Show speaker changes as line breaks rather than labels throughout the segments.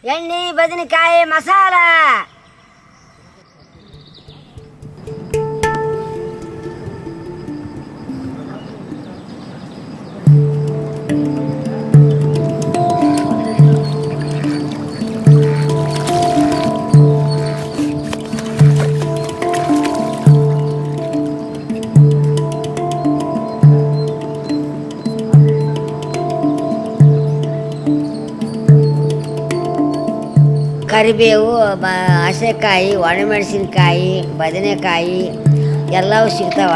ಎಣ್ಣೆ ಬದನೆಕಾಯಿ ಮಸಾಲ. ಕರಿಬೇವು, ಹಸೆಕಾಯಿ, ಒಣಮೆಣಸಿನ್ಕಾಯಿ, ಬದನೆಕಾಯಿ ಎಲ್ಲವೂ ಸಿಗ್ತಾವೆ.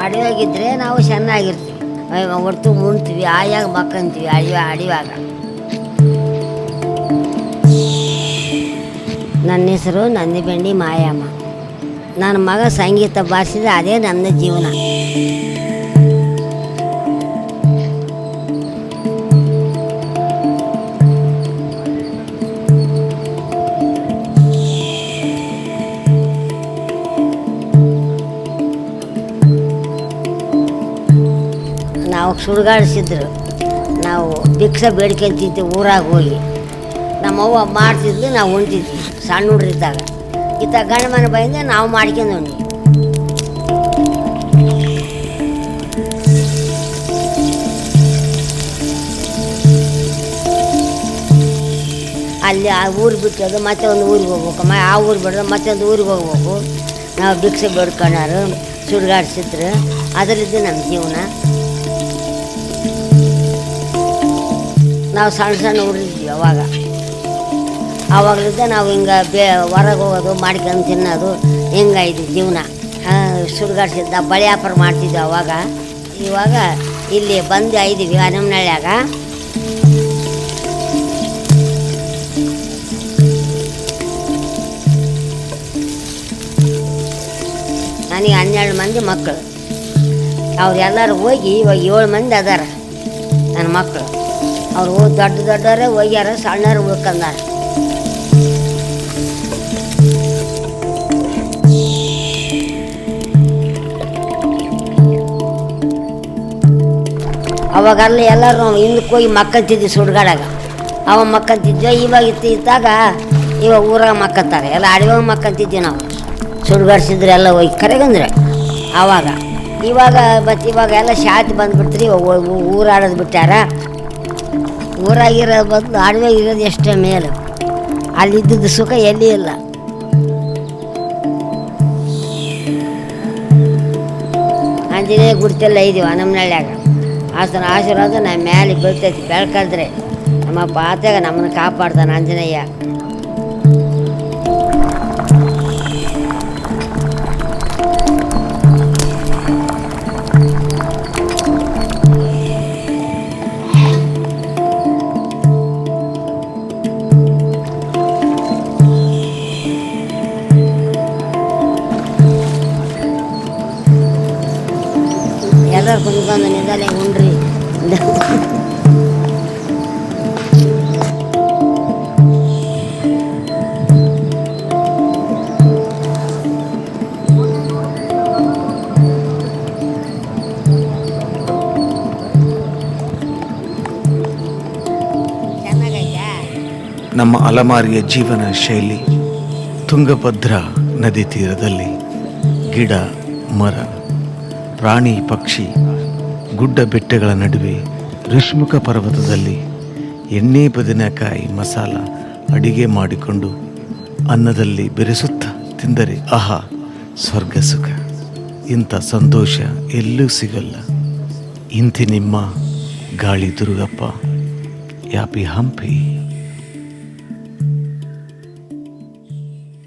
ಅಡವಿಯಾಗಿದ್ದರೆ ನಾವು ಚೆನ್ನಾಗಿರ್ತೀವಿ, ಹೊರ್ತು ಉಣ್ತೀವಿ, ಆಯಾಗ ಮಕ್ಕಂತೀವಿ ಅಡಿವಾಗ. ನನ್ನ ಹೆಸರು ನಂದಿಬೆಂಡಿ ಮಾಯಮ್ಮ. ನನ್ನ ಮಗ ಸಂಗೀತ ಬಾರಿಸಿದ್ರೆ ಅದೇ ನನ್ನ ಜೀವನ. ನಾವು ಸುಡುಗಾಡಿಸಿದ್ರು, ನಾವು ಭಿಕ್ಷೆ ಬೇಡ್ಕೊಂತಿದ್ವಿ ಊರಾಗ ಹೋಗಿ. ನಮ್ಮವ್ವ ಮಾಡ್ತಿದ್ಲು, ನಾವು ಉಣ್ತಿದ್ವಿ ಸಣ್ಣ ಹುಡ್ರಿದ್ದಾಗ. ಗಂಡ ಮನೆ ಬಂದೆ ನಾವು ಮಾಡ್ಕೊಂಡು ಉಣ್ಣಿ. ಅಲ್ಲಿ ಆ ಊರು ಬಿಟ್ಟದು ಮತ್ತೆ ಒಂದು ಊರಿಗೆ ಹೋಗ್ಬೇಕು, ಆ ಊರು ಬಿಡೋದು ಮತ್ತೊಂದು ಊರಿಗೆ ಹೋಗ್ಬೇಕು. ನಾವು ಭಿಕ್ಷೆ ಬೇಡ್ಕೊಂಡಾರು, ಸುಡುಗಾಡಿಸಿದ್ರು, ಅದರಲ್ಲಿದ್ದು ನಮ್ಮ ಜೀವನ. ನಾವು ಸಣ್ಣ ಹುಡುಗಿದ್ವಿ ಆವಾಗಲಿದ್ದ ನಾವು ಹಿಂಗೆ ಹೊರಗೆ ಹೋಗೋದು, ಮಾಡ್ಕೊಂಡು ತಿನ್ನೋದು, ಹಿಂಗಾಯ್ತು ಜೀವನ. ಸುಡುಗಾಡಿಸಿದ್ದ ಬಳೆ ವ್ಯಾಪಾರ ಮಾಡ್ತಿದ್ವಿ ಅವಾಗ. ಇವಾಗ ಇಲ್ಲಿ ಬಂದು ಐದೀವಿ ಹನುಮನಹಳ್ಳಿಯಾಗ. ನನಗೆ 12 ಮಂದಿ ಮಕ್ಕಳು. ಅವ್ರೆಲ್ಲರೂ ಹೋಗಿ ಇವಾಗ 7 ಮಂದಿ ಅದಾರ ನನ್ನ ಮಕ್ಕಳು. ಅವ್ರು ದೊಡ್ಡವರೇ ಹೋಗ್ಯಾರ, ಸಣ್ಣರು ಉಳ್ಕೊಂಡಾರ. ಅವಾಗಲ್ಲಿ ಎಲ್ಲರೂ ಹಿಂದಕ್ಕೆ ಹೋಗಿ ಮಕ್ಕಂತಿದ್ವಿ ಸುಡ್ಗಾಡಾಗ. ಅವ ಮಕ್ಕಂತಿದ್ವಿ. ಇವಾಗ ಇದ್ದಾಗ ಊರಾಗ ಮಕ್ಕಂತಾರೆ, ಎಲ್ಲ ಅಡಿವಾಗ ಮಕ್ಕಂತಿದ್ವಿ ನಾವು. ಸುಡ್ಗಾಡ್ಸಿದ್ರೆ ಎಲ್ಲ ಹೋಗಿ ಕರೆಗಂದ್ರೆ ಆವಾಗ. ಇವಾಗ ಎಲ್ಲ ಶಾಂತಿ ಬಂದುಬಿಡ್ತೀರಿ, ಊರಾಡೋದು ಬಿಟ್ಟಾರ. ಊರಾಗಿರೋ ಬದಲು ಅಡವಿಯಾಗಿರೋದು ಎಷ್ಟೇ ಮೇಲು. ಅಲ್ಲಿದ್ದದ್ದು ಸುಖ ಎಲ್ಲಿ ಇಲ್ಲ. ಆಂಜನೇಯ ಗುಡಿತೆಲ್ಲ ಇದೀವಿ ಹನುಮನಹಳ್ಳಿಯಾಗ. ಆತನ ಆಶೀರ್ವಾದ ನಮ್ಮ ಮೇಲೆ ಬೀಳ್ತೈತಿ. ಬೆಳ್ಕಲ್ದ್ರೆ ನಮ್ಮ ಪಾತ್ಯಾಗ ನಮ್ಮನ್ನು ಕಾಪಾಡ್ತಾನೆ ಆಂಜನೇಯ. ಎಲ್ಲರೂ ಕುಂತ್ಕೊಂಡು ನಿಂದಲೇ ಉಂಡ್ರಿ.
ನಮ್ಮ ಅಲೆಮಾರಿಯ ಜೀವನ ಶೈಲಿ ತುಂಗಭದ್ರಾ ನದಿ ತೀರದಲ್ಲಿ ಗಿಡ ಮರ ಪ್ರಾಣಿ ಪಕ್ಷಿ ಗುಡ್ಡ ಬೆಟ್ಟಗಳ ನಡುವೆ ಋಷ್ಮುಖ ಪರ್ವತದಲ್ಲಿ ಎಣ್ಣೆ ಬದನೆಕಾಯಿ ಮಸಾಲ ಅಡಿಗೆ ಮಾಡಿಕೊಂಡು ಅನ್ನದಲ್ಲಿ ಬೆರೆಸುತ್ತಾ ತಿಂದರೆ ಆಹಾ ಸ್ವರ್ಗ ಸುಖ. ಇಂಥ ಸಂತೋಷ ಎಲ್ಲೂ ಸಿಗಲ್ಲ. ಇಂತಿ ನಿಮ್ಮ ಗಾಳಿ ದುರ್ಗಪ್ಪ, ಯಾಪಿ ಹಂಪಿ.